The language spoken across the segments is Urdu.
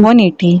180।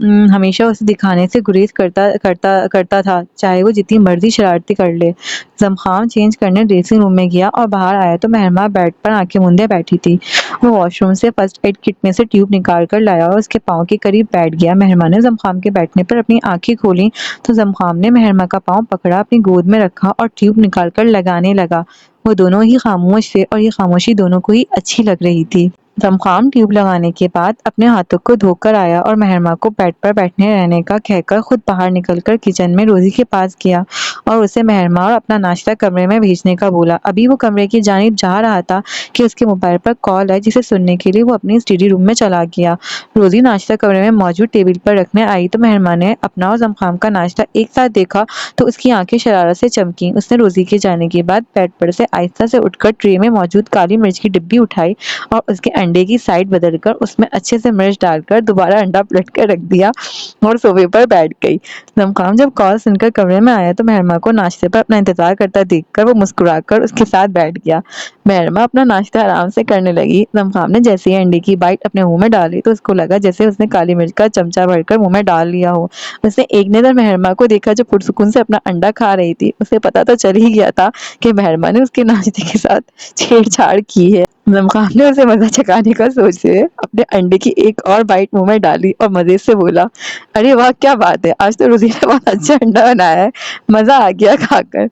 ہمیشہ اسے دکھانے سے گریز کرتا تھا، چاہے وہ جتنی مرضی شرارتی کر لے۔ زمخام چینج کرنے ڈریسنگ روم میں گیا اور باہر آیا تو مہرماں بیڈ پر آنکھیں موندے بیٹھی تھی۔ وہ واش روم سے فرسٹ ایڈ کٹ میں سے ٹیوب نکال کر لایا اور اس کے پاؤں کے قریب بیٹھ گیا۔ مہرماں نے زمخام کے بیٹھنے پر اپنی آنکھیں کھولیں تو زمخام نے مہرماں کا پاؤں پکڑا، اپنی گود میں رکھا اور ٹیوب نکال کر لگانے لگا۔ وہ دونوں ہی خاموش تھے اور یہ خاموشی دونوں کو ہی اچھی لگ رہی تھی۔ زمخام ٹیوب لگانے کے بعد اپنے ہاتھوں کو دھو کر آیا اور مہرماں کو بیڈ پر بیٹھنے رہنے کا کہہ کر خود باہر نکل کر کچن میں روزی کے پاس گیا اور اسے مہرماں اور اپنا ناشتہ کمرے میں بھیجنے کا بولا۔ ابھی وہ کمرے کی جانب جا رہا تھا کہ اس کے موبائل پر کال آئی، جسے سننے کے لیے وہ اپنی اسٹڈی روم میں چلا گیا۔ روزی ناشتہ کمرے میں موجود ٹیبل پر رکھنے آئی تو مہرماں نے اپنا اور زمخام کا ناشتہ ایک ساتھ دیکھا تو اس کی آنکھیں شرارت سے چمکیں۔ اس نے روزی کے جانے کے بعد بیڈ پر سے آہستہ سے اٹھ کر ٹرے میں موجود کالی مرچ کی ڈبی اٹھائی اور اس کے انڈے کی سائڈ بدل کر اس میں اچھے سے مرچ ڈال کر دوبارہ انڈا پلٹ کر رکھ دیا اور صوفے پر بیٹھ گئی۔ زمخام جب کال سن کر کمرے میں آیا تو مہرماں کو ناشتے پر اپنا انتظار کرتا دیکھ کر وہ مسکرا کر اس کے ساتھ بیٹھ گیا۔ مہرماں اپنا ناشتہ آرام سے کرنے لگی۔ زمخام نے جیسے ہی انڈے کی بائٹ اپنے منہ میں ڈالی تو اس کو لگا جیسے اس نے کالی مرچ کا چمچہ بھر کر منہ میں ڈال لیا ہو۔ اس نے ایک نظر مہرماں کو دیکھا جو پرسکون سے اپنا انڈا کھا رہی تھی۔ اسے پتا تو چل ہی گیا تھا کہ مہرماں نے اس کے ناشتے کے ساتھ چھیڑ چھاڑ کی ہے۔ زمخام نے اسے مزہ چکھانے کا سوچتے اپنے انڈے کی ایک اور بائٹ منہ میں ڈالی اور مزے سے بولا، ارے واہ کیا بات ہے، آج تو روزی نے بہت اچھا انڈا بنایا ہے، مزہ آ گیا کھا کر۔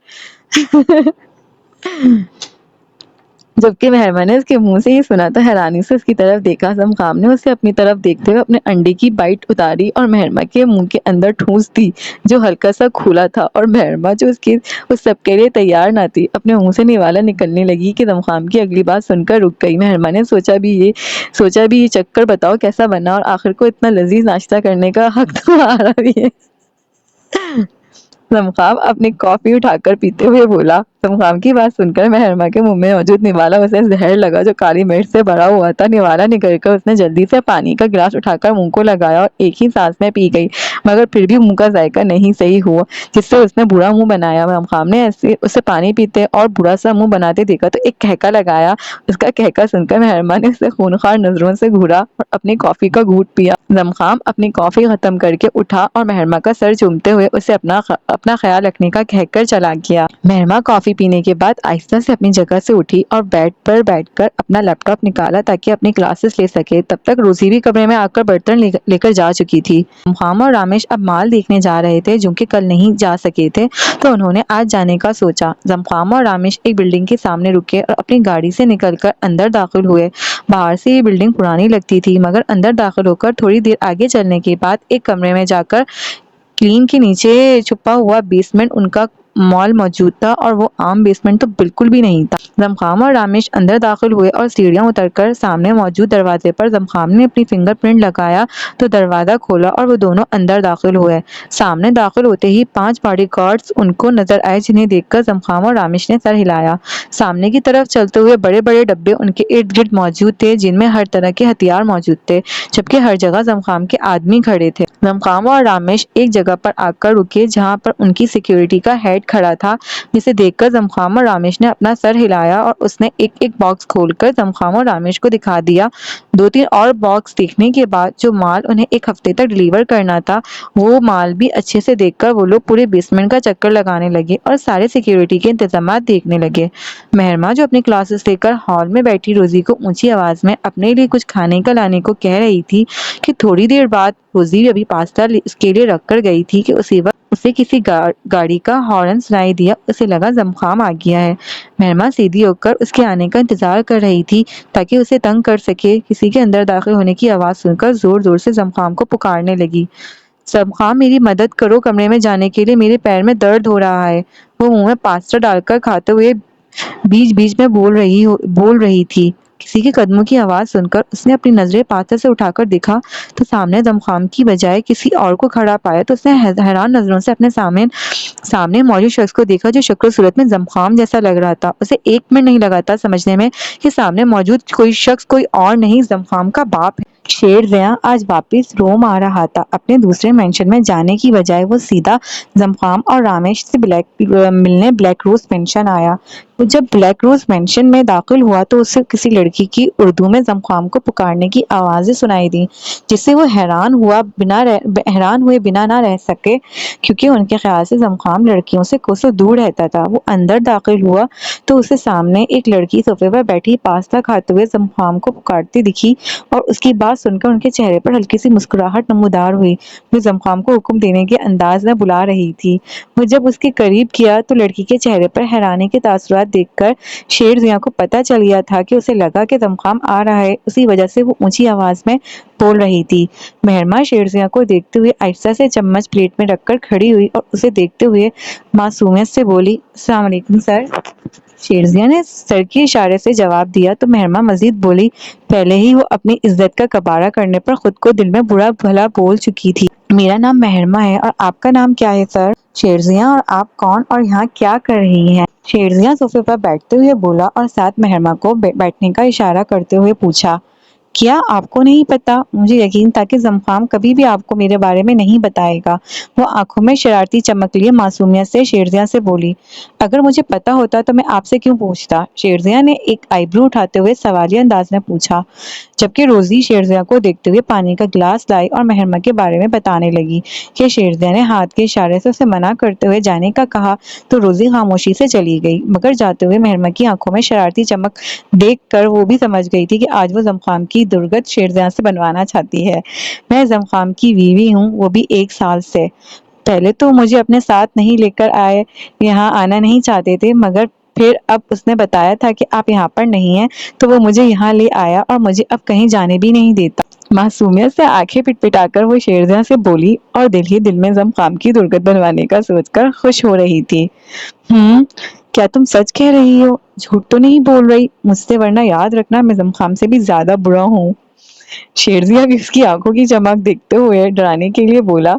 جبکہ مہرماں نے اس کے منہ سے یہ سنا تو حیرانی سے اس کی طرف دیکھا۔ زمخام نے اسے اپنی طرف دیکھتے ہوئے اپنے انڈے کی بائٹ اتاری اور مہرماں کے منہ کے اندر ٹھونس دی جو ہلکا سا کھلا تھا، اور مہرماں جو اس سب کے لیے تیار نہ تھی اپنے منہ سے نوالا نکلنے لگی کہ زمخام کی اگلی بات سن کر رک گئی۔ مہرماں نے سوچا بھی یہ چکھ کر بتاؤ کیسا بنا، اور آخر کو اتنا لذیذ ناشتہ کرنے کا حق تمہارا بھی ہے۔ زمخام اپنی کافی اٹھا کر پیتے ہوئے بولا۔ زمخام کی بات سن کر مہرماں کے منہ میں موجود نوالا اسے زہر لگا جو کالی مرچ سے بھرا ہوا تھا۔ نوالا نکل کر اس نے جلدی سے پانی کا گلاس اٹھا کر منہ کو لگایا اور ایک ہی سانس میں پی گئی، مگر پھر بھی منہ کا ذائقہ نہیں صحیح ہوا جس سے اس نے برا منہ بنایا۔ زمخام نے اسے پانی پیتے اور برا سا منہ بناتے دیکھا تو ایک کہکا لگایا۔ اس کا کہکا سن کر مہرماں نے اسے خونخوار نظروں سے گھورا اور اپنی کافی کا گھونٹ پیا۔ زمخام اپنی کافی ختم کر کے اٹھا اور مہرماں کا سر چومتے ہوئے اسے اپنا خیال رکھنے کا کہہ کر چلا گیا۔ مہرماں کافی پینے کے بعد آہستہ سے اپنی جگہ سے اٹھی اور بیڈ پر بیٹھ کر اپنا لیپ ٹاپ نکالا تاکہ اپنی کلاسز لے سکے۔ تب تک روزی بھی کمرے میں آ کر برتن لے کر جا چکی تھی۔ زمخام اور رامش اب مال دیکھنے جا رہے تھے جو کہ کل نہیں جا سکے تھے، تو انہوں نے آج جانے کا سوچا۔ زمخام اور رامش ایک بلڈنگ کے سامنے رکے اور اپنی گاڑی سے نکل کر اندر داخل ہوئے۔ باہر سے یہ بلڈنگ پرانی لگتی تھی، مگر اندر داخل ہو کر تھوڑی دیر آگے چلنے کے بعد ایک کمرے میں جا کر کلین کے نیچے چھپا ہوا بیسمنٹ ان کا مال موجود تھا، اور وہ عام بیسمنٹ تو بالکل بھی نہیں تھا۔ زمخام اور رامش اندر داخل ہوئے اور سیڑھیاں اتر کر سامنے موجود دروازے پر زمخام نے اپنی فنگر پرنٹ لگایا تو دروازہ کھولا اور وہ دونوں اندر داخل ہوئے۔ سامنے داخل ہوتے ہی 5 باڈی گارڈز ان کو نظر آئے جنہیں دیکھ کر زمخام اور رامش نے سر ہلایا۔ سامنے کی طرف چلتے ہوئے بڑے بڑے ڈبے ان کے ارد گرد موجود تھے جن میں ہر طرح کے ہتھیار موجود تھے، جبکہ ہر جگہ زمخام کے آدمی کھڑے تھے۔ زمخام اور رامش ایک جگہ پر آ کر رکے جہاں پر ان کی سیکیورٹی کا ہیڈ کھڑا تھا، جسے دیکھ کر زمخام اور رامش نے اپنا سر ہلایا اور اس نے ایک ایک باکس کھول کر زمخام اور رامش کو دکھا دیا۔ 2-3 اور باکس دیکھنے کے بعد جو مال انہیں ایک ہفتے تک ڈیلیور کرنا تھا وہ مال بھی اچھے سے دیکھ کر وہ لوگ پورے بیسمنٹ کا چکر لگانے لگے اور سارے سیکیورٹی کے انتظامات دیکھنے لگے۔ مہرماں جو اپنی کلاسز لے کر ہال میں بیٹھی روزی کو اونچی آواز میں اپنے لیے کچھ کھانے کا لانے کو کہہ رہی تھی کہ تھوڑی دیر بعد روزی ابھی پاستا اس کے لیے رکھ کر گئی تھی کہ اسی وقت اسے کسی گاڑی کا ہارن سنائی دیا۔ اسے لگا زمخام آ گیا ہے۔ مہرماں سیدھی ہو کر اس کے آنے کا انتظار کر رہی تھی تاکہ اسے تنگ کر سکے۔ کسی کے اندر داخل ہونے کی آواز سن کر زور زور سے زمخام کو پکارنے لگی، زمخام میری مدد کرو، کمرے میں جانے کے لیے میرے پیر میں درد ہو رہا ہے۔ وہ منہ میں پاستا ڈال کر کھاتے ہوئے بیچ بیچ میں بول رہی تھی۔ کسی کے قدموں کی آواز سن کر اس نے اپنی نظریں پاستا سے اٹھا کر دیکھا تو سامنے زمخام کی بجائے کسی اور کو کھڑا پایا، تو اس نے حیران نظروں سے اپنے سامنے موجود شخص کو دیکھا جو شکل و صورت میں زمخام جیسا لگ رہا تھا۔ اسے 1 منٹ نہیں لگا تھا سمجھنے میں کہ سامنے موجود کوئی شخص کوئی اور نہیں زمخام کا باپ ہے۔ شیر زیاں آج واپس روم آ رہا تھا۔ اپنے دوسرے مینشن میں جانے کی بجائے وہ سیدھا زمخام اور رامیش سے ملنے بلیک روز مینشن آیا۔ وہ جب بلیک روز مینشن میں داخل ہوا تو اسے کسی لڑکی کی اردو میں زمخام کو پکارنے کی آوازیں سنائی دی، جس سے وہ حیران ہوئے بنا نہ رہ سکے، کیونکہ ان کے خیال سے زمخام لڑکیوں سے کوسوں دور رہتا تھا۔ وہ اندر داخل ہوا تو اسے سامنے ایک لڑکی صوفے پر بیٹھی پاستا کھاتے ہوئے زمخام کو پکارتی دکھی، اور اس کی بات سن کر ان کے چہرے پر ہلکی سی مسکراہٹ نمودار ہوئی۔ وہ زمخام کو حکم دینے کے انداز میں بلا رہی تھی۔ وہ جب اس کے قریب کیا تو لڑکی کے چہرے پر حیرانی کے تاثرات دیکھ کر شیر زیاں کو پتہ چل گیا تھا کہ اسے لگا کہ زمخام آ رہا ہے، اسی وجہ سے وہ اونچی آواز میں بول رہی تھی۔ مہرما شیر زیاں کو دیکھتے ہوئے آہستہ سے چمچ پلیٹ میں رکھ کر کھڑی ہوئی اور اسے دیکھتے ہوئے معصومیت سے بولی، السلام علیکم سر۔ شیر زیاں نے سر کے اشارے سے جواب دیا تو مہرما مزید بولی، پہلے ہی وہ اپنی عزت کا کباڑہ کرنے پر خود کو دل میں برا بھلا بول چکی تھی۔ میرا نام مہرما ہے، اور آپ کا نام کیا ہے سر؟ شیر زیاں، اور آپ کون اور یہاں کیا کر رہی ہیں؟ شیر زیاں صوفے پر بیٹھتے ہوئے بولا اور ساتھ مہرما کو بیٹھنے کا اشارہ کرتے ہوئے پوچھا، کیا آپ کو نہیں پتا؟ مجھے یقین تھا کہ زمخام کبھی بھی آپ کو میرے بارے میں نہیں بتائے گا۔ وہ آنکھوں میں شرارتی چمک لیے معصومیت سے شیر زیاں سے بولی، اگر مجھے پتا ہوتا تو میں آپ سے کیوں پوچھتا؟ شیر زیاں نے ایک آئی برو اٹھاتے ہوئے سوالیہ انداز میں پوچھا، جبکہ روزی شیر زیاں کو دیکھتے ہوئے پانی کا گلاس لائی اور مہرما کے بارے میں بتانے لگی کہ شیر زیاں نے ہاتھ کے اشارے سے اسے منع کرتے ہوئے جانے کا کہا تو روزی خاموشی سے چلی گئی، مگر جاتے ہوئے مہرما کی آنکھوں میں شرارتی چمک دیکھ کر وہ بھی سمجھ گئی تھی کہ آج وہ زمخام کی درگت شیر زیاں سے بنوانا چاہتی ہے۔ میں زمخام کی بیوی ہوں، وہ بھی 1 سال سے۔ پہلے تو مجھے اپنے ساتھ نہیں لے کر آئے، یہاں آنا نہیں چاہتے تھے، مگر پھر اب اس نے بتایا تھا کہ آپ یہاں پر نہیں ہیں تو وہ مجھے یہاں لے آیا اور مجھے اب کہیں جانے بھی نہیں دیتا۔ معصومیت سے آنکھیں پٹپٹا کر وہ شیر زیاں سے بولی اور دل ہی دل میں زمخام کی درگت بنوانے کا سوچ کر خوش ہو رہی تھی۔ کیا تم سچ کہہ رہی ہو؟ جھوٹ تو نہیں بول رہی مجھ سے؟ ورنہ یاد رکھنا میں زمخام سے بھی زیادہ برا ہوں۔ شیر زیاں بھی اس کی آنکھوں کی چمک دیکھتے ہوئے ڈرانے کے لیے بولا،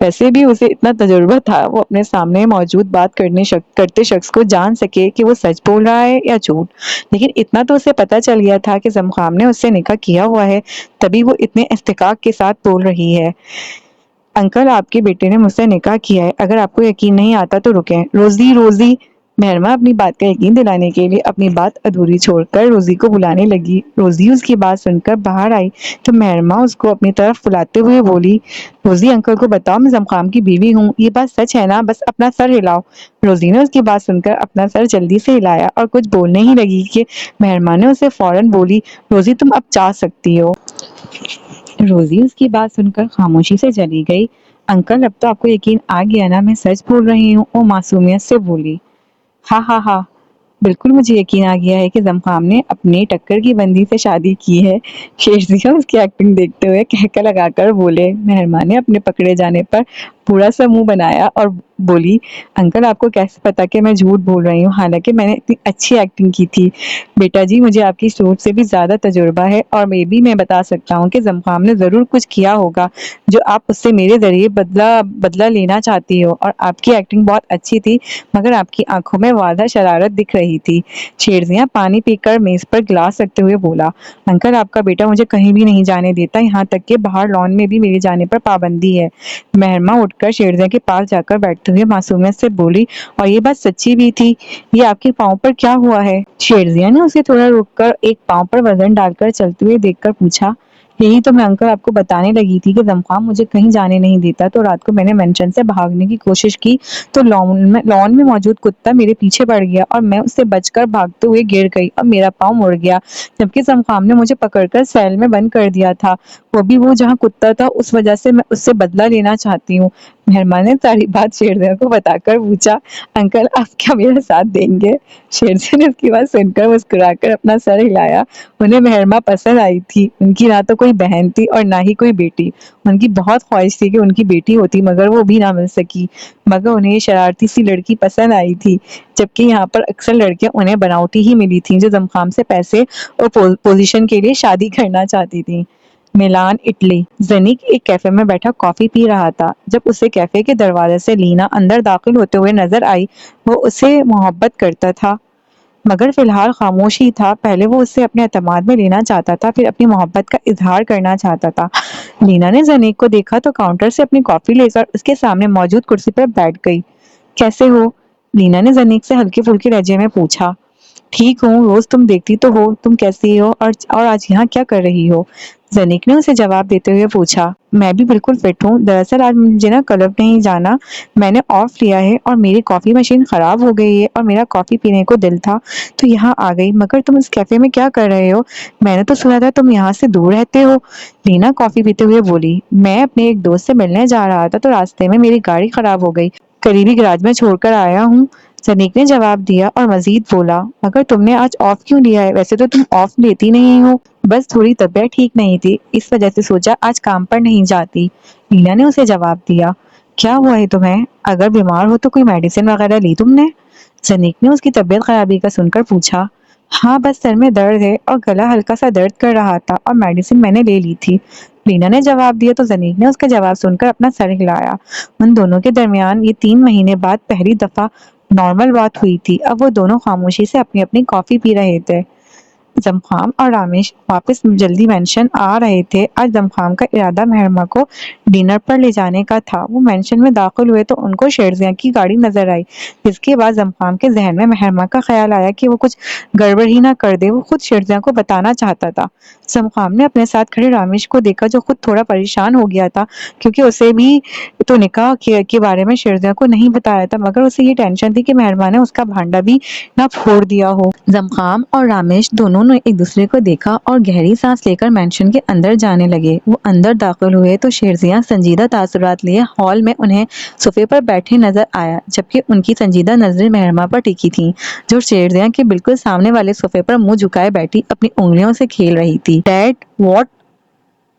ویسے بھی اسے اتنا تجربہ تھا، وہ اپنے سامنے موجود بات کرتے شخص کو جان سکے کہ وہ سچ بول رہا ہے یا جھوٹ، لیکن اتنا تو اسے پتا چل گیا تھا کہ زمخام نے اس سے نکاح کیا ہوا ہے، تبھی وہ اتنے استحقاق کے ساتھ بول رہی ہے۔ انکل، آپ کے بیٹے نے مجھ سے نکاح کیا ہے، اگر آپ کو یقین نہیں آتا تو رکیں۔ روزی مہرما اپنی بات کا یقین دلانے کے لیے اپنی بات ادھوری چھوڑ کر روزی کو بلانے لگی۔ روزی اس کی بات سن کر باہر آئی تو مہرما اس کو اپنی طرف بلاتے ہوئے بولی، روزی انکل کو بتاؤ میں زمخام کی بیوی ہوں، یہ بات سچ ہے نا؟ بس اپنا سر ہلاؤ۔ روزی نے اس کی بات سن کر اپنا سر جلدی سے ہلایا اور کچھ بولنے ہی لگی کہ مہرما نے اسے فوراً بولی، روزی تم اب جا سکتی ہو۔ روزی اس کی بات سن کر خاموشی سے چلی گئی۔ انکل، اب تو آپ کو یقین آ گیا نا میں سچ بول رہی ہوں؟ وہ معصومیت سے بولی۔ ہاں ہاں ہاں، بالکل مجھے یقین آ گیا ہے کہ زمخام نے اپنی ٹکر کی بندی سے شادی کی ہے۔ شیر زیاں اس کی ایکٹنگ دیکھتے ہوئے کہکہ لگا کر بولے۔ مہرما نے اپنے پکڑے جانے پر پورا سا منہ بنایا اور بولی، انکل آپ کو کیسے پتا کہ میں جھوٹ بول رہی ہوں، حالانکہ میں نے اتنی اچھی ایکٹنگ کی تھی؟ بیٹا جی، مجھے آپ کی سوچ سے بھی زیادہ تجربہ ہے، اور میں بتا سکتا ہوں کہ زمخام نے ضرور کچھ کیا ہوگا جو آپ اس سے میرے ذریعے بدلہ لینا چاہتی ہو، اور آپ کی ایکٹنگ بہت اچھی تھی، مگر آپ کی آنکھوں میں واضح شرارت دکھ رہی تھی۔ شیر زیاں پانی پی کر میز پر گلاس رکھتے ہوئے بولا، انکل آپ کا بیٹا مجھے کہیں بھی نہیں جانے دیتا، یہاں تک کہ باہر لان میں بھی میرے جانے پر پابندی ہے۔ مہرما اٹھ کر شیر زیاں کے پاس جا کر بیٹھتے ہوئے معصومیت سے بولی، اور یہ بات سچی بھی تھی؟ یہ آپ کے پاؤں پر کیا ہوا ہے؟ شیر زیاں نے اسے تھوڑا رک کر ایک پاؤں پر وزن ڈال کر چلتے ہوئے دیکھ کر پوچھا، یہی تو میں انکل آپ کو بتانے لگی تھی کہ زمخام مجھے کہیں جانے نہیں دیتا، تو رات کو میں نے مینشن سے بھاگنے کی کوشش کی تو لان میں موجود کتا میرے پیچھے پڑ گیا اور میں اس سے بچ کر بھاگتے ہوئے گر گئی اور میرا پاؤں مڑ گیا، جبکہ زمخام نے مجھے پکڑ کر سیل میں بند کر دیا تھا، وہ بھی وہ جہاں کتا تھا، اس وجہ سے میں اس سے بدلہ لینا چاہتی ہوں۔ مہرما نے ساری بات شیر زیاں کو بتا کر پوچھا، انکل آپ کیا میرا ساتھ دیں گے؟ شیر زیاں نے اس کی بات سن کر مسکرا کر اپنا سر ہلایا۔ انہیں مہرما پسند آئی تھی، ان کی نہ تو کوئی بہن تھی اور نہ ہی کوئی بیٹی، ان کی بہت خواہش تھی کہ ان کی بیٹی ہوتی، مگر وہ بھی نہ مل سکی، مگر انہیں یہ شرارتی سی لڑکی پسند آئی تھی، جبکہ یہاں پر اکثر لڑکیاں انہیں بناوٹی ہی ملی تھیں جو زمخام سے پیسے اور پوزیشن کے لیے شادی کرنا چاہتی تھیں۔ میلان، اٹلی۔ زنیک ایک کیفے میں بیٹھا کافی پی رہا تھا، جب اسے کیفے کے دروازے سے لینا اندر داخل ہوتے ہوئے نظر آئی۔ وہ اسے محبت کرتا تھا۔ مگر فی الحال خاموش ہی تھا۔ پہلے وہ اس سے اپنے اعتماد میں لینا چاہتا تھا، پھر اپنی محبت کا اظہار کرنا چاہتا تھا۔ لینا نے زنیک کو دیکھا تو کاؤنٹر سے اپنی کافی لے کر اس کے سامنے موجود کرسی پر بیٹھ گئی۔ کیسے ہو؟ لینا نے زنیک سے ہلکے پھلکے لہجے میں پوچھا۔ ٹھیک ہوں، روز تم دیکھتی تو ہو، تم کیسی ہو اور آج یہاں کیا کر رہی ہو؟ زنیک نے اسے جواب دیتے ہوئے پوچھا۔ میں بھی بالکل فٹ ہوں، دراصل آج مجھے کلب نہیں جانا، میں نے آف لیا ہے اور میری کافی مشین خراب ہو گئی ہے اور میرا کافی پینے کو دل تھا تو یہاں آ گئی۔ مگر تم اس کیفے میں کیا کر رہے ہو؟ میں نے تو سنا تھا تم یہاں سے دور رہتے ہو۔ لینا کافی پیتے ہوئے بولی۔ میں اپنے ایک دوست سے ملنے جا رہا تھا تو راستے میں میری گاڑی خراب ہو گئی، قریبی گراج میں چھوڑ کر آیا ہوں، زنیک نے جواب دیا اور مزید بولا۔ مگر تم نے آج آف کیوں لیا ہے؟ ویسے تو تم آف لیتی نہیں ہو۔ بس تھوڑی طبیعت ٹھیک نہیں تھی، اس وجہ سے سوچا آج کام پر نہیں جاتی، لینا نے اسے جواب دیا۔ کیا ہوا ہے تمہیں؟ اگر بیمار ہو تو کوئی میڈیسن وغیرہ لی تم نے؟ زنیک نے اس کی طبیعت خرابی کا سن کر پوچھا۔ ہاں بس سر میں درد ہے اور گلا ہلکا سا درد کر رہا تھا اور میڈیسن میں نے لے لی تھی، لینا نے جواب دیا تو زنیک نے اس کا جواب سن کر اپنا سر ہلایا۔ ان دونوں کے درمیان یہ 3 مہینے بعد پہلی دفعہ نارمل بات ہوئی تھی۔ اب وہ دونوں خاموشی سے اپنی اپنی کافی پی رہے تھے۔ زمخام اور رامیش واپس جلدی مینشن آ رہے تھے۔ آج زمخام کا ارادہ مہرما کو ڈنر پر لے جانے کا تھا۔ وہ مینشن میں داخل ہوئے تو ان کو شیرزیاں کی گاڑی نظر آئی، جس کے بعد زمخام کے ذہن میں مہرما کا خیال آیا کہ وہ کچھ گڑبڑ ہی نہ کر دے۔ وہ خود شیرزیاں کو بتانا چاہتا تھا۔ زمخام نے اپنے ساتھ کھڑے رامیش کو دیکھا جو خود تھوڑا پریشان ہو گیا تھا، کیونکہ اسے بھی تو نکاح کے بارے میں شیرزیاں کو نہیں بتایا تھا، مگر اسے یہ ٹینشن تھی کہ مہرما نے اس کا بھانڈا بھی نہ پھوڑ دیا ہو۔ زمخام اور رامیش دونوں نے ایک دوسرے کو دیکھا اور گہری سانس لے کر مینشن کے اندر جانے لگے۔ وہ اندر داخل ہوئے تو شیرزیاں سنجیدہ تاثرات لیے ہال میں انہیں صوفے پر بیٹھے نظر آیا، جبکہ ان کی سنجیدہ نظریں مہرما پر ٹکی تھیں، جو شیرزیاں کے بالکل سامنے والے صوفے پر منہ جھکائے بیٹھی اپنی انگلیوں سے کھیل رہی تھی۔ Dad what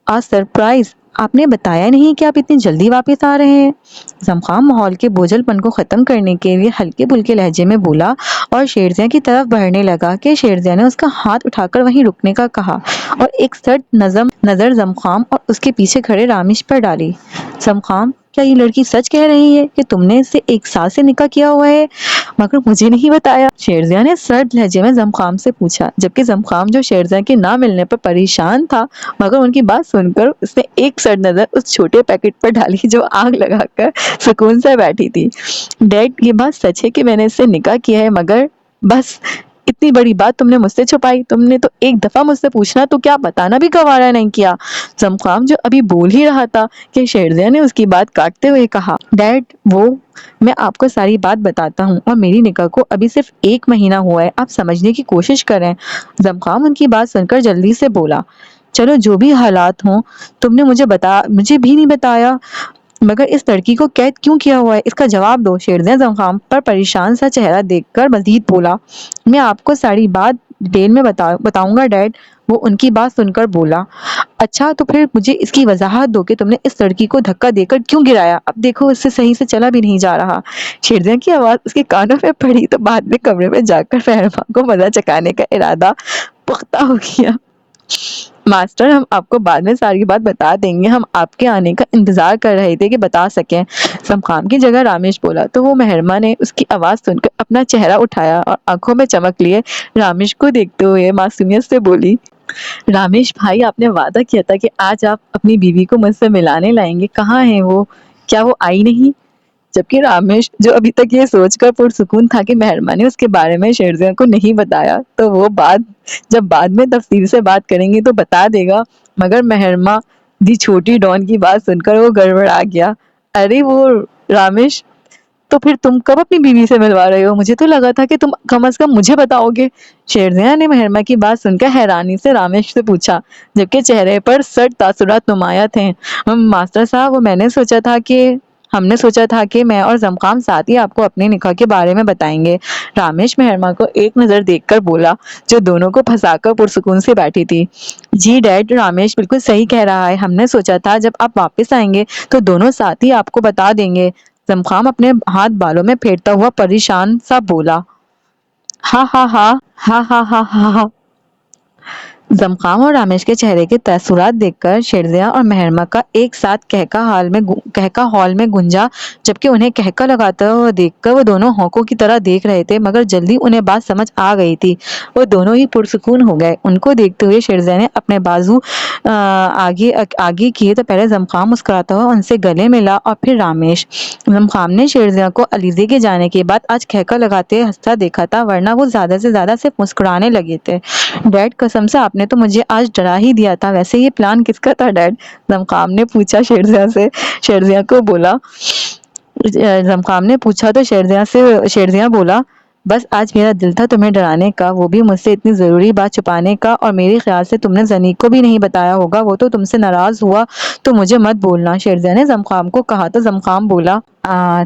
a surprise! آپ نے بتایا نہیں کہ آپ اتنی جلدی واپس آ رہے ہیں؟ زمخام ماحول کے بوجھل پن کو ختم کرنے کے لیے ہلکے پھلکے لہجے میں بولا اور شیرزیاں کی طرف بڑھنے لگا کہ شیرزیاں نے اس کا ہاتھ اٹھا کر وہیں رکنے کا کہا اور ایک سرد نظر زمخام اور اس کے پیچھے کھڑے رامیش پر ڈالی۔ زمخام، کیا یہ لڑکی سچ کہہ رہی ہے کہ تم نے اس سے 1 سال سے نکاح کیا ہوا ہے؟ مگر مجھے نہیں بتایا، شیرزیاں نے سرد لہجے میں زمخام سے پوچھا، جبکہ زمخام جو شیرزیاں کے نہ ملنے پر پریشان تھا، مگر ان کی بات سن کر اس نے ایک سرد نظر اس چھوٹے پیکٹ پر ڈالی جو آگ لگا کر سکون سے بیٹھی تھی۔ ڈیڈ، یہ بات سچ ہے کہ میں نے اس سے نکاح کیا ہے، مگر بس اتنی بڑی بات تم نے مجھ سے چھپائی۔ تم نے تو ایک دفعہ مجھ سے پوچھنا تو کیا بتانا بھی گوارا نہیں کیا۔ زمخام جو ابھی بول ہی رہا تھا کہ شیرزیاں نے اس کی بات کاٹتے ہوئے کہا، ڈیڈ میں آپ کو ساری بات بتاتا ہوں اور میری نکاح کو ابھی صرف 1 مہینہ ہوا ہے، آپ سمجھنے کی کوشش کریں۔ زمخام ان کی بات سن کر جلدی سے بولا، چلو جو بھی حالات ہوں، تم نے مجھے بھی نہیں بتایا، مگر اس لڑکی کو قید کیوں کیا ہوا ہے؟ اس کا جواب دو۔ شیرزیاں زمخام پر پریشان سا چہرہ دیکھ کر مزید بولا، میں آپ کو ساری بات ڈیٹیل میں بتاؤں گا ڈیڈ۔ وہ ان کی بات سن کر بولا، اچھا تو پھر مجھے اس کی وضاحت دو کہ تم نے اس لڑکی کو دھکا دے کر کیوں گرایا؟ اب دیکھو اس سے صحیح سے چلا بھی نہیں جا رہا۔ شیرزیاں کی آواز اس کے کانوں میں پڑی تو بعد میں کمرے میں جا کر مہرما کو مزہ چکانے کا ارادہ پختہ ہو گیا۔ ماسٹر، ہم آپ کو بعد میں ساری بات بتا دیں گے، ہم آپ کے آنے کا انتظار کر رہے تھے کہ بتا سکیں۔ زمخام کی جگہ رامیش بولا تو وہ مہرما نے اس کی آواز سن کر اپنا چہرہ اٹھایا اور آنکھوں میں چمک لیے رامیش کو دیکھتے ہوئے معصومیت سے بولی، رامیش بھائی، آپ نے وعدہ کیا تھا کہ آج آپ اپنی بیوی کو مجھ سے ملانے لائیں گے، کہاں ہیں وہ؟ کیا وہ آئی نہیں؟ جبکہ رامیش جو ابھی تک یہ سوچ کر پرسکون تھا کہ مہرما نے اس کے بارے میں شیرزیاں کو نہیں بتایا تو وہ جب بعد میں تفصیل سے بات کریں گے تو بتا دے گا، مگر مہرما دی چھوٹی ڈان کی بات سن کر وہ گڑبڑا گیا۔ ارے وہ رامیش، تو پھر تم کب اپنی بیوی سے ملوا رہے ہو؟ مجھے تو لگا تھا کہ تم کم از کم مجھے بتاؤ گے۔ شیرزیاں نے مہرما کی بات سن کر حیرانی سے رامیش سے پوچھا، جبکہ چہرے پر سرد تاثرات نمایاں تھے۔ ماسٹر صاحب، ہم نے سوچا تھا کہ میں اور زمخام ساتھ ہی آپ کو اپنے نکاح کے بارے میں بتائیں گے۔ رامیش مہرما کو ایک نظر دیکھ کر بولا، جو دونوں کو پھنسا کر پرسکون سے بیٹھی تھی۔ جی ڈیڈ، رامیش بالکل صحیح کہہ رہا ہے، ہم نے سوچا تھا جب آپ واپس آئیں گے تو دونوں ساتھ ہی آپ کو بتا دیں گے۔ زمخام اپنے ہاتھ بالوں میں پھیرتا ہوا پریشان سا بولا، ہاں ہاں ہاں ہاں ہاں ہاں ہاں ہاں۔ زمخام اور رامیش کے چہرے کے تاثرات دیکھ کر شیرزیا اور مہرما کا ایک ساتھ کہکا ہال میں گونجا، جبکہ انہیں کہکا لگاتا ہوا دیکھ کر وہ دونوں ہونکوں کی طرح دیکھ رہے تھے، مگر جلدی انہیں بات سمجھ آ گئی تھی۔ وہ دونوں ہی پرسکون ہو گئے۔ ان کو دیکھتے ہوئے شیرزیا نے اپنے بازو آگے کیے تو پہلے زمخام مسکراتا ہوا ان سے گلے ملا اور پھر رامیش۔ زمخام نے شیرزیا کو علیزے کے جانے کے بعد آج کہکا لگاتے ہنستا دیکھا تھا، ورنہ وہ زیادہ سے زیادہ صرف مسکرانے لگے تھے۔ ڈیڈ، قسم سے آپ نے تو مجھے آج ڈرا ہی دیا تھا، ویسے یہ پلان کس کا تھا ڈیڈ؟ زمخام نے پوچھا شیرزیا سے۔ شیرزیا کو بولا زمخام نے پوچھا تو شیرزیا بولا، بس آج میرا دل تھا تمہیں ڈرانے کا، وہ بھی مجھ سے اتنی ضروری بات چھپانے کا، اور میرے خیال سے تم نے زنیق کو بھی نہیں بتایا ہوگا، وہ تو تم سے ناراض ہوا تو مجھے مت بولنا، شیرزیا نے زمخام کو کہا تو زمخام بولا۔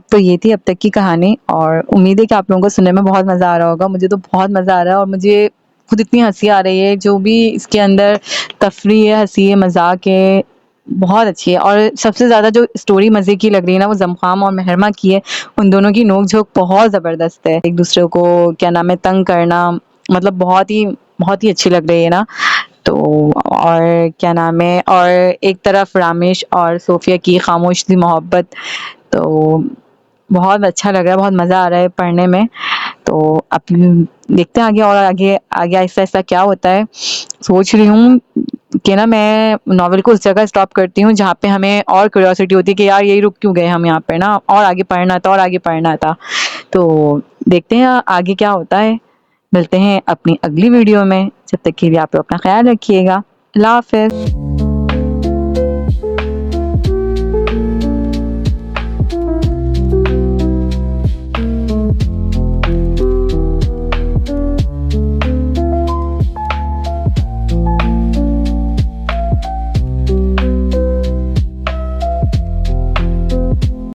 تو یہ تھی اب تک کی کہانی، اور امید ہے کہ آپ لوگوں کو سننے میں بہت مزہ آ رہا ہوگا۔ مجھے تو بہت مزہ آ رہا ہے، اور مجھے خود اتنی ہنسی آ رہی ہے، جو بھی اس کے اندر تفریح ہے، ہنسی ہے، مذاق ہے، بہت اچھی ہے۔ اور سب سے زیادہ جو اسٹوری مزے کی لگ رہی ہے نا، وہ زمخام اور مہرما کی ہے۔ ان دونوں کی نوک جھوک بہت زبردست ہے، ایک دوسرے کو کیا نام ہے تنگ کرنا، مطلب بہت ہی اچھی لگ رہی ہے نا۔ تو اور کیا نام ہے، اور ایک طرف رامیش اور صوفیہ کی خاموش سی محبت، تو بہت اچھا لگ رہا ہے، بہت مزہ آ رہا ہے پڑھنے میں۔ تو اب دیکھتے ہیں آگے، اور آگے آہستہ آہستہ کیا ہوتا ہے۔ سوچ رہی ہوں کہ نا میں ناول کو اس جگہ اسٹاپ کرتی ہوں جہاں پہ ہمیں اور کیوریوسٹی ہوتی ہے کہ یار یہی رک کیوں گئے ہم یہاں پہ نا، اور آگے پڑھنا تھا اور آگے پڑھنا تھا۔ تو دیکھتے ہیں آگے کیا ہوتا ہے۔ ملتے ہیں اپنی اگلی ویڈیو میں، جب تک کے لیے آپ لوگ اپنا خیال رکھیے گا۔ اللہ حافظ۔